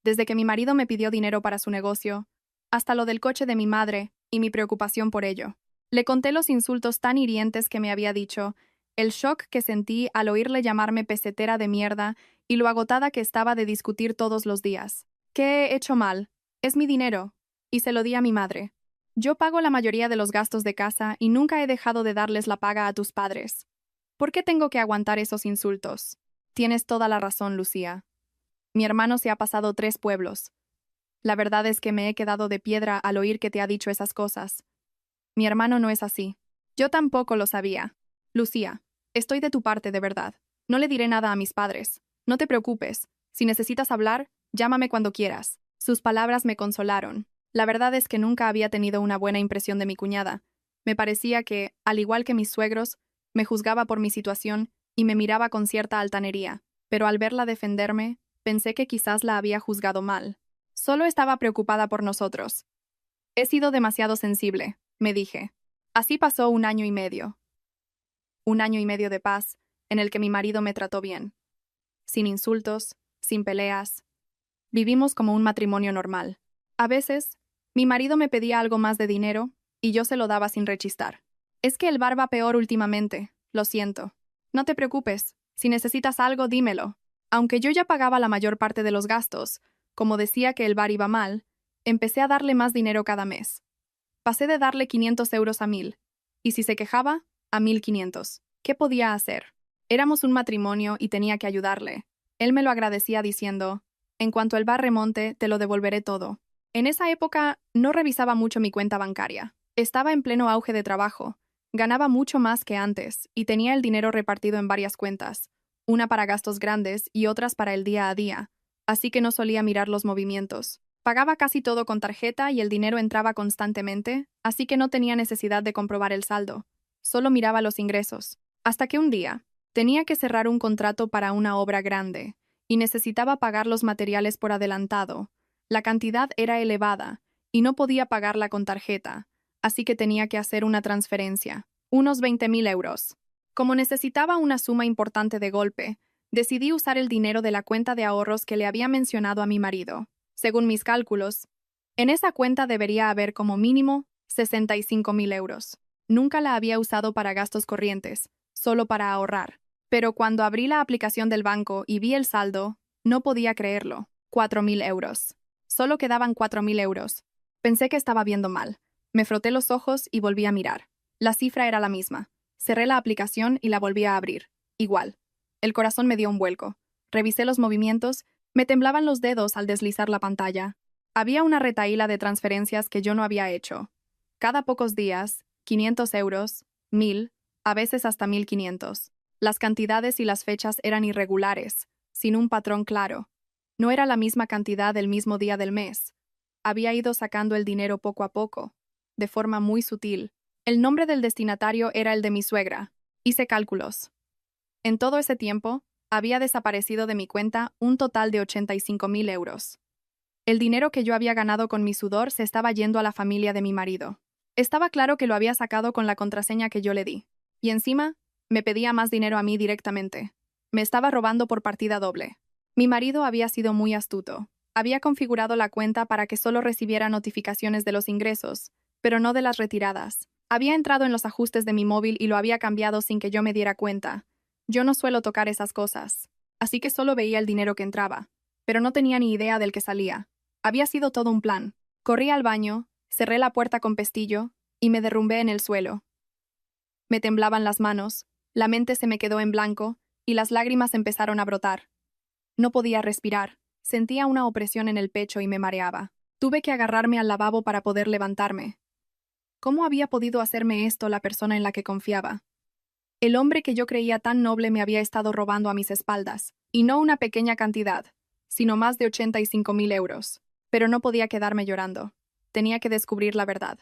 Desde que mi marido me pidió dinero para su negocio, hasta lo del coche de mi madre y mi preocupación por ello. Le conté los insultos tan hirientes que me había dicho, el shock que sentí al oírle llamarme pesetera de mierda y lo agotada que estaba de discutir todos los días. ¿Qué he hecho mal? Es mi dinero. Y se lo di a mi madre. Yo pago la mayoría de los gastos de casa y nunca he dejado de darles la paga a tus padres. ¿Por qué tengo que aguantar esos insultos? Tienes toda la razón, Lucía. Mi hermano se ha pasado 3 pueblos. La verdad es que me he quedado de piedra al oír que te ha dicho esas cosas. Mi hermano no es así. Yo tampoco lo sabía. Lucía, estoy de tu parte de verdad. No le diré nada a mis padres. No te preocupes. Si necesitas hablar, llámame cuando quieras. Sus palabras me consolaron. La verdad es que nunca había tenido una buena impresión de mi cuñada. Me parecía que, al igual que mis suegros, me juzgaba por mi situación y me miraba con cierta altanería. Pero al verla defenderme, pensé que quizás la había juzgado mal. Solo estaba preocupada por nosotros. He sido demasiado sensible, me dije. Así pasó 1 año y medio. 1 año y medio de paz, en el que mi marido me trató bien. Sin insultos, sin peleas. Vivimos como un matrimonio normal. A veces, mi marido me pedía algo más de dinero, y yo se lo daba sin rechistar. Es que el bar va peor últimamente, lo siento. No te preocupes, si necesitas algo, dímelo. Aunque yo ya pagaba la mayor parte de los gastos, como decía que el bar iba mal, empecé a darle más dinero cada mes. Pasé de darle 500 euros a 1000, y si se quejaba, a 1500. ¿Qué podía hacer? Éramos un matrimonio y tenía que ayudarle. Él me lo agradecía diciendo, en cuanto el bar remonte, te lo devolveré todo. En esa época no revisaba mucho mi cuenta bancaria. Estaba en pleno auge de trabajo. Ganaba mucho más que antes y tenía el dinero repartido en varias cuentas, una para gastos grandes y otras para el día a día, así que no solía mirar los movimientos. Pagaba casi todo con tarjeta y el dinero entraba constantemente, así que no tenía necesidad de comprobar el saldo. Solo miraba los ingresos. Hasta que un día, tenía que cerrar un contrato para una obra grande y necesitaba pagar los materiales por adelantado. La cantidad era elevada y no podía pagarla con tarjeta, así que tenía que hacer una transferencia, unos 20.000 euros. Como necesitaba una suma importante de golpe, decidí usar el dinero de la cuenta de ahorros que le había mencionado a mi marido. Según mis cálculos, en esa cuenta debería haber como mínimo 65.000 euros. Nunca la había usado para gastos corrientes, solo para ahorrar. Pero cuando abrí la aplicación del banco y vi el saldo, no podía creerlo. 4.000 euros. Solo quedaban 4.000 euros. Pensé que estaba viendo mal. Me froté los ojos y volví a mirar. La cifra era la misma. Cerré la aplicación y la volví a abrir. Igual. El corazón me dio un vuelco. Revisé los movimientos, me temblaban los dedos al deslizar la pantalla. Había una retahíla de transferencias que yo no había hecho. Cada pocos días, 500 euros, 1.000, a veces hasta 1.500. Las cantidades y las fechas eran irregulares, sin un patrón claro. No era la misma cantidad el mismo día del mes. Había ido sacando el dinero poco a poco, de forma muy sutil. El nombre del destinatario era el de mi suegra. Hice cálculos. En todo ese tiempo, había desaparecido de mi cuenta un total de 85.000 euros. El dinero que yo había ganado con mi sudor se estaba yendo a la familia de mi marido. Estaba claro que lo había sacado con la contraseña que yo le di. Y encima, me pedía más dinero a mí directamente. Me estaba robando por partida doble. Mi marido había sido muy astuto. Había configurado la cuenta para que solo recibiera notificaciones de los ingresos, pero no de las retiradas. Había entrado en los ajustes de mi móvil y lo había cambiado sin que yo me diera cuenta. Yo no suelo tocar esas cosas, así que solo veía el dinero que entraba, pero no tenía ni idea del que salía. Había sido todo un plan. Corrí al baño, cerré la puerta con pestillo y me derrumbé en el suelo. Me temblaban las manos, la mente se me quedó en blanco y las lágrimas empezaron a brotar. No podía respirar, sentía una opresión en el pecho y me mareaba. Tuve que agarrarme al lavabo para poder levantarme. ¿Cómo había podido hacerme esto la persona en la que confiaba? El hombre que yo creía tan noble me había estado robando a mis espaldas, y no una pequeña cantidad, sino más de 85.000 euros. Pero no podía quedarme llorando. Tenía que descubrir la verdad.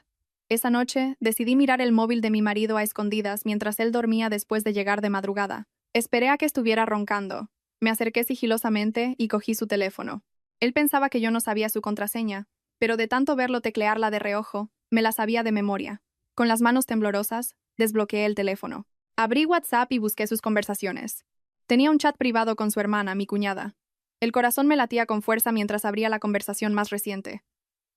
Esa noche decidí mirar el móvil de mi marido a escondidas mientras él dormía después de llegar de madrugada. Esperé a que estuviera roncando. Me acerqué sigilosamente y cogí su teléfono. Él pensaba que yo no sabía su contraseña, pero de tanto verlo teclearla de reojo, me la sabía de memoria. Con las manos temblorosas, desbloqueé el teléfono. Abrí WhatsApp y busqué sus conversaciones. Tenía un chat privado con su hermana, mi cuñada. El corazón me latía con fuerza mientras abría la conversación más reciente.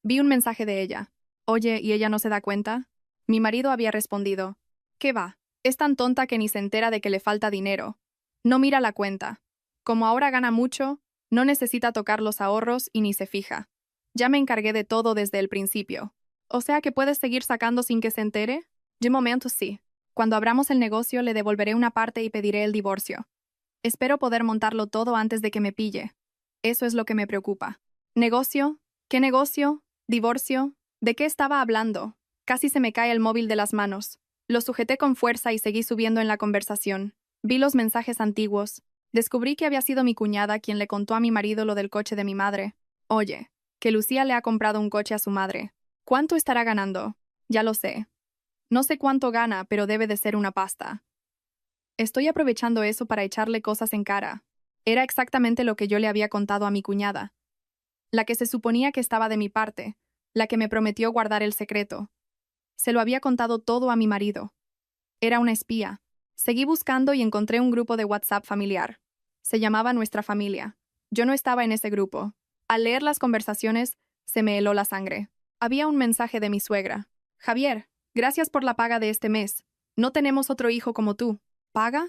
Vi un mensaje de ella. Oye, ¿y ella no se da cuenta? Mi marido había respondido. ¿Qué va? Es tan tonta que ni se entera de que le falta dinero. No mira la cuenta. Como ahora gana mucho, no necesita tocar los ahorros y ni se fija. Ya me encargué de todo desde el principio. O sea que puedes seguir sacando sin que se entere. De momento sí. Cuando abramos el negocio le devolveré una parte y pediré el divorcio. Espero poder montarlo todo antes de que me pille. Eso es lo que me preocupa. ¿Negocio? ¿Qué negocio? ¿Divorcio? ¿De qué estaba hablando? Casi se me cae el móvil de las manos. Lo sujeté con fuerza y seguí subiendo en la conversación. Vi los mensajes antiguos. Descubrí que había sido mi cuñada quien le contó a mi marido lo del coche de mi madre. Oye, que Lucía le ha comprado un coche a su madre. ¿Cuánto estará ganando? Ya lo sé. No sé cuánto gana, pero debe de ser una pasta. Estoy aprovechando eso para echarle cosas en cara. Era exactamente lo que yo le había contado a mi cuñada. La que se suponía que estaba de mi parte, la que me prometió guardar el secreto. Se lo había contado todo a mi marido. Era una espía. Seguí buscando y encontré un grupo de WhatsApp familiar. Se llamaba Nuestra Familia. Yo no estaba en ese grupo. Al leer las conversaciones, se me heló la sangre. Había un mensaje de mi suegra. Javier, gracias por la paga de este mes. No tenemos otro hijo como tú. ¿Paga?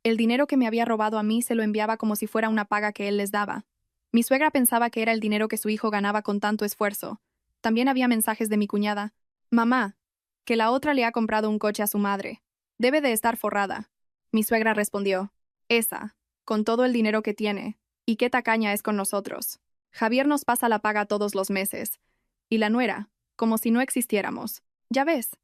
El dinero que me había robado a mí se lo enviaba como si fuera una paga que él les daba. Mi suegra pensaba que era el dinero que su hijo ganaba con tanto esfuerzo. También había mensajes de mi cuñada. Mamá, que la otra le ha comprado un coche a su madre. Debe de estar forrada. Mi suegra respondió. Esa, con todo el dinero que tiene. ¿Y qué tacaña es con nosotros? Javier nos pasa la paga todos los meses. y la nuera, como si no existiéramos. Ya ves.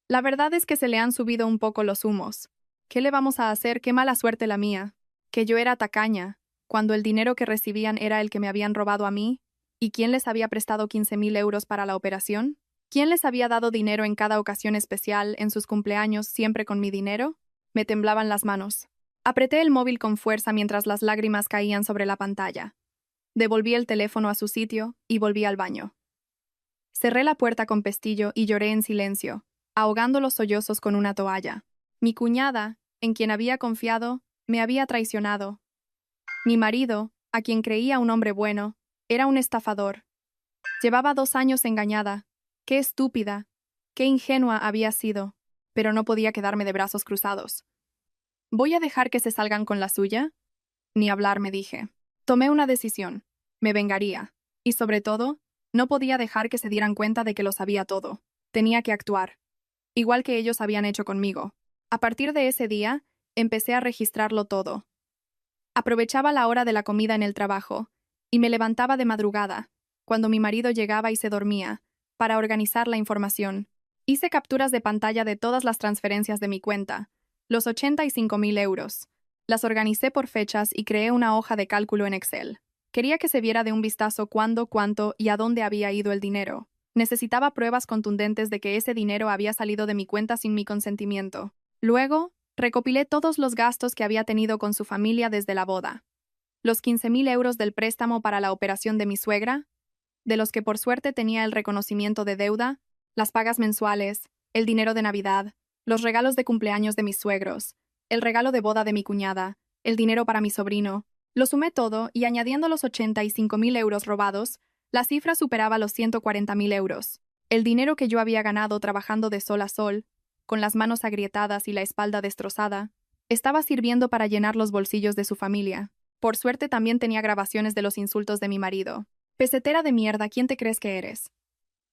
La verdad es que se le han subido un poco los humos. ¿Qué le vamos a hacer? Qué mala suerte la mía. Que yo era tacaña, cuando el dinero que recibían era el que me habían robado a mí. ¿Y quién les había prestado 15.000 euros para la operación? ¿Quién les había dado dinero en cada ocasión especial, en sus cumpleaños, siempre con mi dinero? Me temblaban las manos. Apreté el móvil con fuerza mientras las lágrimas caían sobre la pantalla. Devolví el teléfono a su sitio y volví al baño. Cerré la puerta con pestillo y lloré en silencio, ahogando los sollozos con una toalla. Mi cuñada, en quien había confiado, me había traicionado. Mi marido, a quien creía un hombre bueno, era un estafador. Llevaba 2 años engañada. Qué estúpida, qué ingenua había sido, pero no podía quedarme de brazos cruzados. ¿Voy a dejar que se salgan con la suya? Ni hablar, me dije. Tomé una decisión. Me vengaría. Y sobre todo, no podía dejar que se dieran cuenta de que lo sabía todo. Tenía que actuar. Igual que ellos habían hecho conmigo. A partir de ese día, empecé a registrarlo todo. Aprovechaba la hora de la comida en el trabajo, y me levantaba de madrugada, cuando mi marido llegaba y se dormía, para organizar la información. Hice capturas de pantalla de todas las transferencias de mi cuenta, los 85.000 euros. Las organicé por fechas y creé una hoja de cálculo en Excel. Quería que se viera de un vistazo cuándo, cuánto y a dónde había ido el dinero. Necesitaba pruebas contundentes de que ese dinero había salido de mi cuenta sin mi consentimiento. Luego, recopilé todos los gastos que había tenido con su familia desde la boda. Los 15.000 euros del préstamo para la operación de mi suegra, de los que por suerte tenía el reconocimiento de deuda, las pagas mensuales, el dinero de Navidad, los regalos de cumpleaños de mis suegros, el regalo de boda de mi cuñada, el dinero para mi sobrino. Lo sumé todo y añadiendo los 85.000 euros robados, la cifra superaba los 140.000 euros. El dinero que yo había ganado trabajando de sol a sol, con las manos agrietadas y la espalda destrozada, estaba sirviendo para llenar los bolsillos de su familia. Por suerte también tenía grabaciones de los insultos de mi marido. Pesetera de mierda, ¿quién te crees que eres?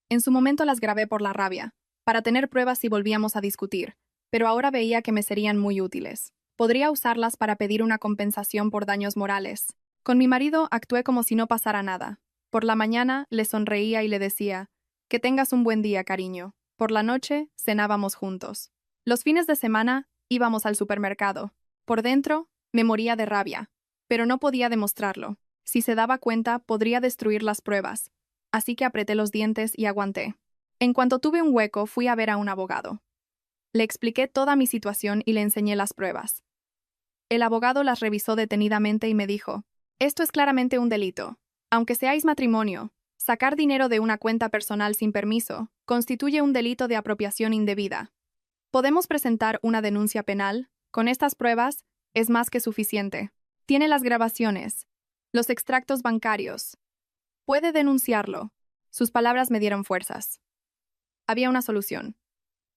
En su momento las grabé por la rabia, para tener pruebas si volvíamos a discutir, pero ahora veía que me serían muy útiles. Podría usarlas para pedir una compensación por daños morales. Con mi marido actué como si no pasara nada. Por la mañana le sonreía y le decía, que tengas un buen día, cariño. Por la noche cenábamos juntos. Los fines de semana íbamos al supermercado. Por dentro me moría de rabia, pero no podía demostrarlo. Si se daba cuenta, podría destruir las pruebas. Así que apreté los dientes y aguanté. En cuanto tuve un hueco, fui a ver a un abogado. Le expliqué toda mi situación y le enseñé las pruebas. El abogado las revisó detenidamente y me dijo, esto es claramente un delito. Aunque seáis matrimonio, sacar dinero de una cuenta personal sin permiso constituye un delito de apropiación indebida. Podemos presentar una denuncia penal. Con estas pruebas, es más que suficiente. Tiene las grabaciones, los extractos bancarios. Puede denunciarlo. Sus palabras me dieron fuerzas. Había una solución.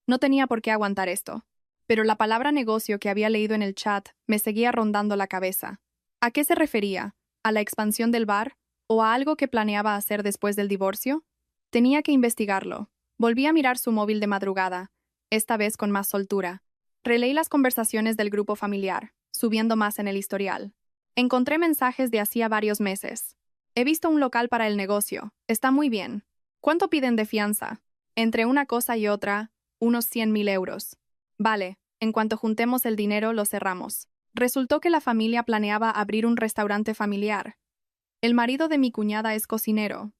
No tenía por qué aguantar esto. Pero la palabra negocio que había leído en el chat me seguía rondando la cabeza. ¿A qué se refería? ¿A la expansión del bar? ¿O a algo que planeaba hacer después del divorcio? Tenía que investigarlo. Volví a mirar su móvil de madrugada, esta vez con más soltura. Releí las conversaciones del grupo familiar, subiendo más en el historial. Encontré mensajes de hacía varios meses. He visto un local para el negocio. Está muy bien. ¿Cuánto piden de fianza? Entre una cosa y otra, unos 100.000 euros. Vale, en cuanto juntemos el dinero, lo cerramos. Resultó que la familia planeaba abrir un restaurante familiar. El marido de mi cuñada es cocinero,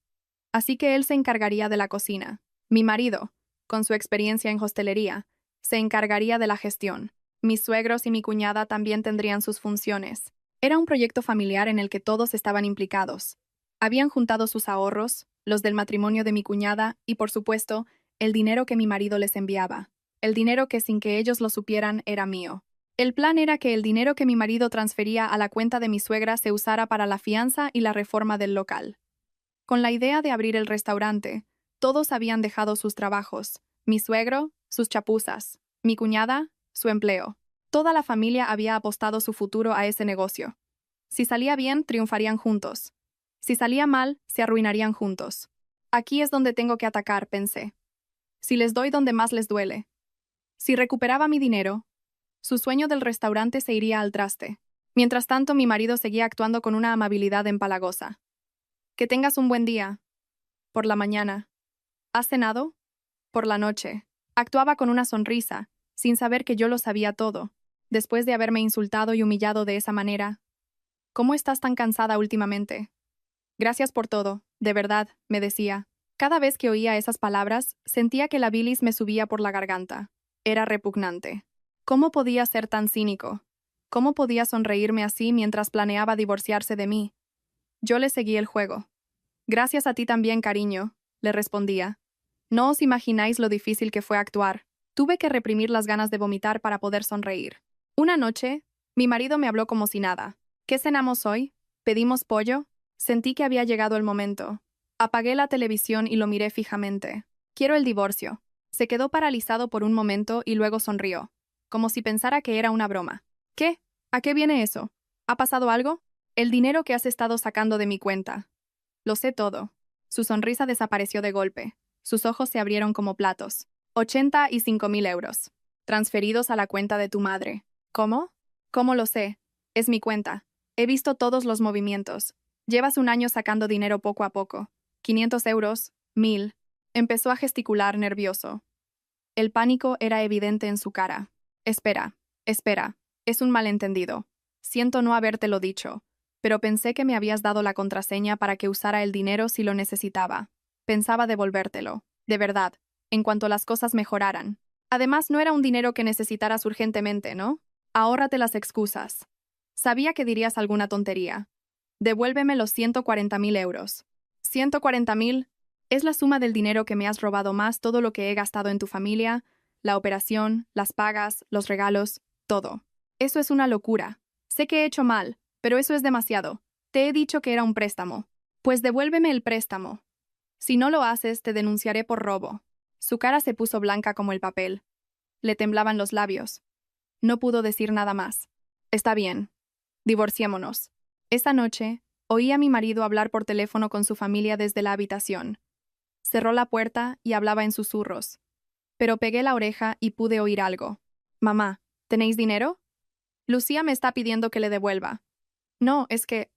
así que él se encargaría de la cocina. Mi marido, con su experiencia en hostelería, se encargaría de la gestión. Mis suegros y mi cuñada también tendrían sus funciones. Era un proyecto familiar en el que todos estaban implicados. Habían juntado sus ahorros, los del matrimonio de mi cuñada y, por supuesto, el dinero que mi marido les enviaba. El dinero que, sin que ellos lo supieran, era mío. El plan era que el dinero que mi marido transfería a la cuenta de mi suegra se usara para la fianza y la reforma del local. Con la idea de abrir el restaurante, todos habían dejado sus trabajos. Mi suegro, sus chapuzas. Mi cuñada, su empleo. Toda la familia había apostado su futuro a ese negocio. Si salía bien, triunfarían juntos. Si salía mal, se arruinarían juntos. Aquí es donde tengo que atacar, pensé. Si les doy donde más les duele. Si recuperaba mi dinero, su sueño del restaurante se iría al traste. Mientras tanto, mi marido seguía actuando con una amabilidad empalagosa. Que tengas un buen día. Por la mañana. ¿Has cenado? Por la noche. Actuaba con una sonrisa, sin saber que yo lo sabía todo. Después de haberme insultado y humillado de esa manera. ¿Cómo estás tan cansada últimamente? Gracias por todo, de verdad, me decía. Cada vez que oía esas palabras, sentía que la bilis me subía por la garganta. Era repugnante. ¿Cómo podía ser tan cínico? ¿Cómo podía sonreírme así mientras planeaba divorciarse de mí? Yo le seguí el juego. Gracias a ti también, cariño, le respondía. No os imagináis lo difícil que fue actuar. Tuve que reprimir las ganas de vomitar para poder sonreír. Una noche, mi marido me habló como si nada. ¿Qué cenamos hoy? ¿Pedimos pollo? Sentí que había llegado el momento. Apagué la televisión y lo miré fijamente. Quiero el divorcio. Se quedó paralizado por un momento y luego sonrió, como si pensara que era una broma. ¿Qué? ¿A qué viene eso? ¿Ha pasado algo? El dinero que has estado sacando de mi cuenta. Lo sé todo. Su sonrisa desapareció de golpe. Sus ojos se abrieron como platos. 85.000 euros. Transferidos a la cuenta de tu madre. ¿Cómo? ¿Cómo lo sé? Es mi cuenta. He visto todos los movimientos. Llevas un año sacando dinero poco a poco. 500 euros, 1.000. Empezó a gesticular nervioso. El pánico era evidente en su cara. Espera, espera. Es un malentendido. Siento no habértelo dicho, pero pensé que me habías dado la contraseña para que usara el dinero si lo necesitaba. Pensaba devolvértelo. De verdad, en cuanto las cosas mejoraran. Además, no era un dinero que necesitaras urgentemente, ¿no? Ahórrate las excusas. Sabía que dirías alguna tontería. Devuélveme los 140.000 euros. 140.000 es la suma del dinero que me has robado más todo lo que he gastado en tu familia, la operación, las pagas, los regalos, todo. Eso es una locura. Sé que he hecho mal, pero eso es demasiado. Te he dicho que era un préstamo. Pues devuélveme el préstamo. Si no lo haces, te denunciaré por robo. Su cara se puso blanca como el papel. Le temblaban los labios. No pudo decir nada más. Está bien. Divorciémonos. Esa noche, oí a mi marido hablar por teléfono con su familia desde la habitación. Cerró la puerta y hablaba en susurros. Pero pegué la oreja y pude oír algo. Mamá, ¿tenéis dinero? Lucía me está pidiendo que le devuelva. No, es que...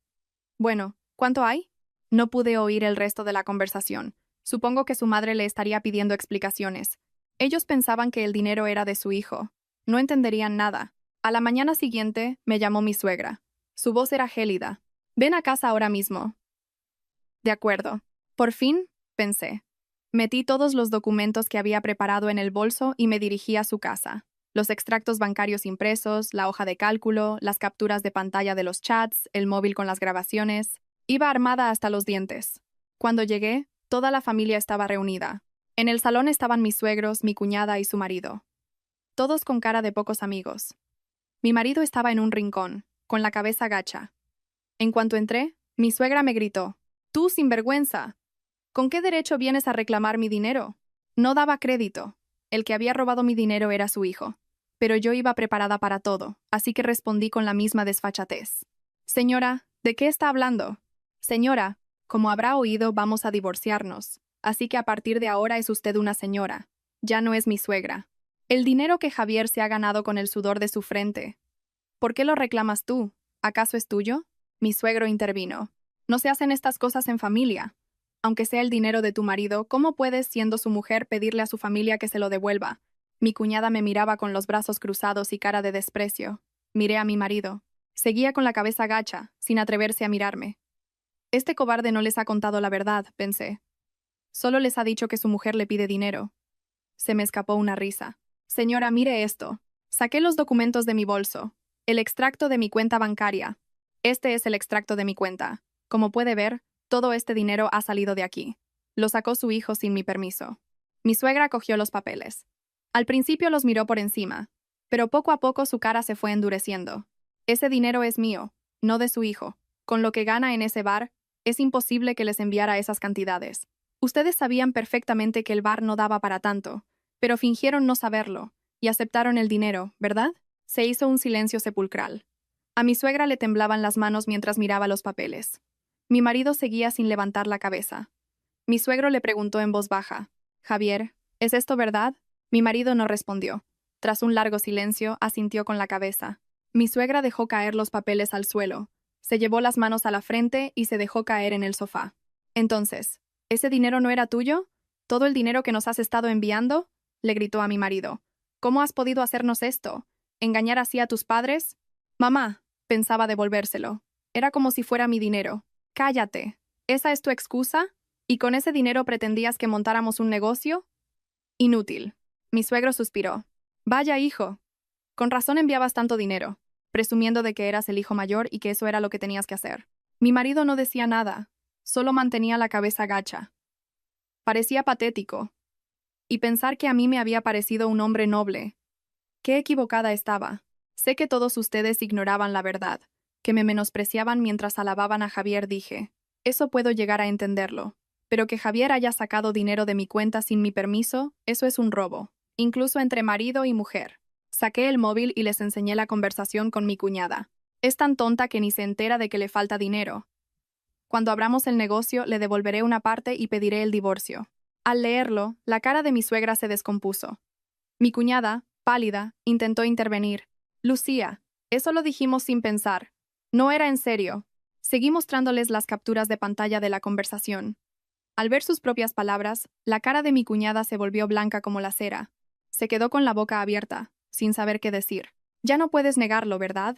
Bueno, ¿cuánto hay? No pude oír el resto de la conversación. Supongo que su madre le estaría pidiendo explicaciones. Ellos pensaban que el dinero era de su hijo. No entenderían nada. A la mañana siguiente me llamó mi suegra. Su voz era gélida. Ven a casa ahora mismo. De acuerdo. Por fin, pensé. Metí todos los documentos que había preparado en el bolso y me dirigí a su casa. Los extractos bancarios impresos, la hoja de cálculo, las capturas de pantalla de los chats, el móvil con las grabaciones. Iba armada hasta los dientes. Cuando llegué, toda la familia estaba reunida. En el salón estaban mis suegros, mi cuñada y su marido. Todos con cara de pocos amigos. Mi marido estaba en un rincón, con la cabeza gacha. En cuanto entré, mi suegra me gritó: «¡Tú, sinvergüenza! ¿Con qué derecho vienes a reclamar mi dinero?» No daba crédito. El que había robado mi dinero era su hijo. Pero yo iba preparada para todo, así que respondí con la misma desfachatez. «Señora, ¿de qué está hablando?» «Señora, como habrá oído, vamos a divorciarnos. Así que a partir de ahora es usted una señora. Ya no es mi suegra. El dinero que Javier se ha ganado con el sudor de su frente. ¿Por qué lo reclamas tú? ¿Acaso es tuyo?» Mi suegro intervino. «No se hacen estas cosas en familia. Aunque sea el dinero de tu marido, ¿cómo puedes, siendo su mujer, pedirle a su familia que se lo devuelva?» Mi cuñada me miraba con los brazos cruzados y cara de desprecio. Miré a mi marido. Seguía con la cabeza gacha, sin atreverse a mirarme. Este cobarde no les ha contado la verdad, pensé. Solo les ha dicho que su mujer le pide dinero. Se me escapó una risa. «Señora, mire esto». Saqué los documentos de mi bolso. El extracto de mi cuenta bancaria. Este es el extracto de mi cuenta. Como puede ver, todo este dinero ha salido de aquí. Lo sacó su hijo sin mi permiso. Mi suegra cogió los papeles. Al principio los miró por encima, pero poco a poco su cara se fue endureciendo. Ese dinero es mío, no de su hijo. Con lo que gana en ese bar, es imposible que les enviara esas cantidades. Ustedes sabían perfectamente que el bar no daba para tanto, pero fingieron no saberlo, y aceptaron el dinero, ¿verdad? Se hizo un silencio sepulcral. A mi suegra le temblaban las manos mientras miraba los papeles. Mi marido seguía sin levantar la cabeza. Mi suegro le preguntó en voz baja: «Javier, ¿es esto verdad?» Mi marido no respondió. Tras un largo silencio, asintió con la cabeza. Mi suegra dejó caer los papeles al suelo, se llevó las manos a la frente y se dejó caer en el sofá. Entonces, ¿Ese dinero no era tuyo? ¿Todo el dinero que nos has estado enviando? Le gritó a mi marido. ¿Cómo has podido hacernos esto? ¿Engañar así a tus padres? Mamá, pensaba devolvérselo. Era como si fuera mi dinero. Cállate. ¿Esa es tu excusa? ¿Y con ese dinero pretendías que montáramos un negocio? Inútil. Mi suegro suspiró. Vaya, hijo. Con razón enviabas tanto dinero, presumiendo de que eras el hijo mayor y que eso era lo que tenías que hacer. Mi marido no decía nada, solo mantenía la cabeza gacha. Parecía patético. Y pensar que a mí me había parecido un hombre noble. Qué equivocada estaba. Sé que todos ustedes ignoraban la verdad, que me menospreciaban mientras alababan a Javier, dije. Eso puedo llegar a entenderlo. Pero que Javier haya sacado dinero de mi cuenta sin mi permiso, eso es un robo, incluso entre marido y mujer. Saqué el móvil y les enseñé la conversación con mi cuñada. Es tan tonta que ni se entera de que le falta dinero. Cuando abramos el negocio, le devolveré una parte y pediré el divorcio. Al leerlo, la cara de mi suegra se descompuso. Mi cuñada, pálida, intentó intervenir. Lucía, eso lo dijimos sin pensar. No era en serio. Seguí mostrándoles las capturas de pantalla de la conversación. Al ver sus propias palabras, la cara de mi cuñada se volvió blanca como la cera. Se quedó con la boca abierta, sin saber qué decir. Ya no puedes negarlo, ¿verdad?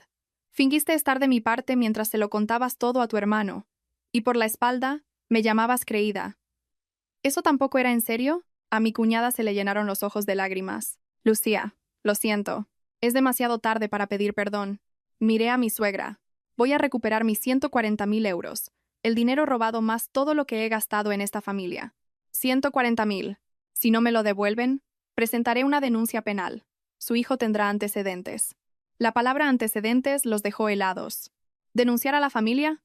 Fingiste estar de mi parte mientras se lo contabas todo a tu hermano. Y por la espalda, me llamabas creída. ¿Eso tampoco era en serio? A mi cuñada se le llenaron los ojos de lágrimas. Lucía, lo siento. Es demasiado tarde para pedir perdón. Miré a mi suegra. Voy a recuperar mis 140.000 euros. El dinero robado más todo lo que he gastado en esta familia. 140.000. Si no me lo devuelven, presentaré una denuncia penal. Su hijo tendrá antecedentes. La palabra antecedentes los dejó helados. ¿Denunciar a la familia?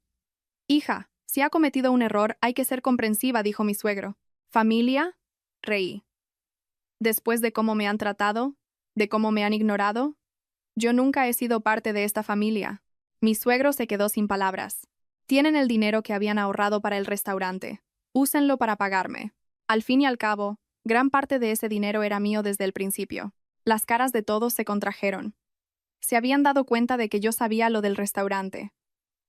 Hija, si ha cometido un error, hay que ser comprensiva, dijo mi suegro. ¿Familia? Reí. Después de cómo me han tratado, de cómo me han ignorado, yo nunca he sido parte de esta familia. Mi suegro se quedó sin palabras. Tienen el dinero que habían ahorrado para el restaurante. Úsenlo para pagarme. Al fin y al cabo, gran parte de ese dinero era mío desde el principio. Las caras de todos se contrajeron. Se habían dado cuenta de que yo sabía lo del restaurante.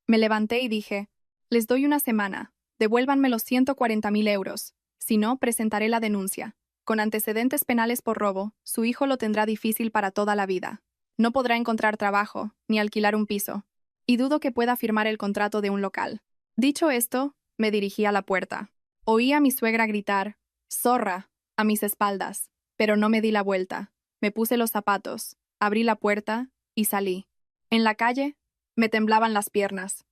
Me levanté y dije, les doy una semana, devuélvanme los 140.000 euros. Si no, presentaré la denuncia. Con antecedentes penales por robo, su hijo lo tendrá difícil para toda la vida. No podrá encontrar trabajo, ni alquilar un piso. Y dudo que pueda firmar el contrato de un local. Dicho esto, me dirigí a la puerta. Oí a mi suegra gritar, «¡Zorra!», a mis espaldas, pero no me di la vuelta. Me puse los zapatos, abrí la puerta y salí. En la calle, me temblaban las piernas.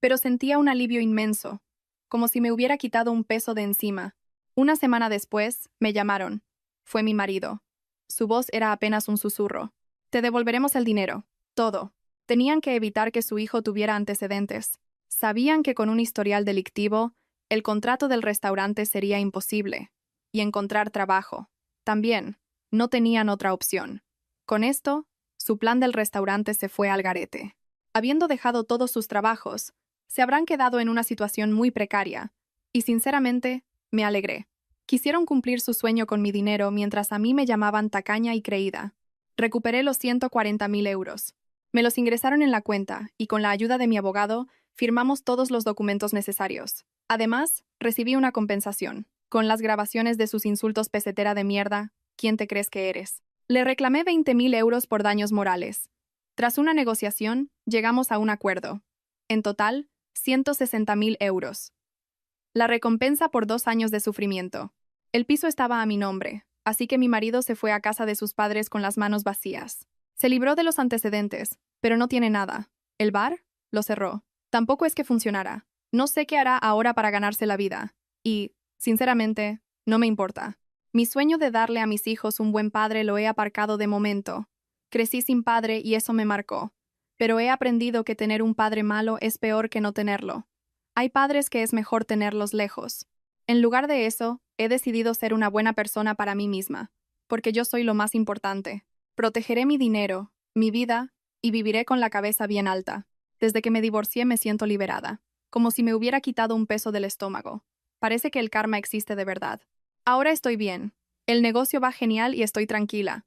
Pero sentía un alivio inmenso, como si me hubiera quitado un peso de encima. Una semana después, me llamaron. Fue mi marido. Su voz era apenas un susurro. «Te devolveremos el dinero. Todo». Tenían que evitar que su hijo tuviera antecedentes. Sabían que con un historial delictivo, el contrato del restaurante sería imposible. Y encontrar trabajo. También, no tenían otra opción. Con esto, su plan del restaurante se fue al garete. Habiendo dejado todos sus trabajos, se habrán quedado en una situación muy precaria. Y sinceramente, me alegré. Quisieron cumplir su sueño con mi dinero mientras a mí me llamaban tacaña y creída. Recuperé los 140.000 euros. Me los ingresaron en la cuenta y con la ayuda de mi abogado firmamos todos los documentos necesarios. Además, recibí una compensación. Con las grabaciones de sus insultos pesetera de mierda, ¿quién te crees que eres? Le reclamé 20.000 euros por daños morales. Tras una negociación, llegamos a un acuerdo. En total, 160.000 euros. La recompensa por 2 años de sufrimiento. El piso estaba a mi nombre, así que mi marido se fue a casa de sus padres con las manos vacías. Se libró de los antecedentes, pero no tiene nada. El bar lo cerró. Tampoco es que funcionara. No sé qué hará ahora para ganarse la vida. Y, sinceramente, no me importa. Mi sueño de darle a mis hijos un buen padre lo he aparcado de momento. Crecí sin padre y eso me marcó. Pero he aprendido que tener un padre malo es peor que no tenerlo. Hay padres que es mejor tenerlos lejos. En lugar de eso, he decidido ser una buena persona para mí misma, porque yo soy lo más importante. Protegeré mi dinero, mi vida, y viviré con la cabeza bien alta. Desde que me divorcié me siento liberada, como si me hubiera quitado un peso del estómago. Parece que el karma existe de verdad. Ahora estoy bien. El negocio va genial y estoy tranquila.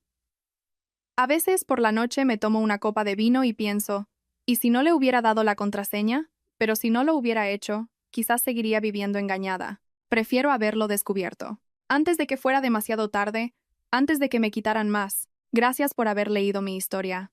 A veces por la noche me tomo una copa de vino y pienso, ¿y si no le hubiera dado la contraseña? Pero si no lo hubiera hecho, quizás seguiría viviendo engañada. Prefiero haberlo descubierto. Antes de que fuera demasiado tarde, antes de que me quitaran más. Gracias por haber leído mi historia.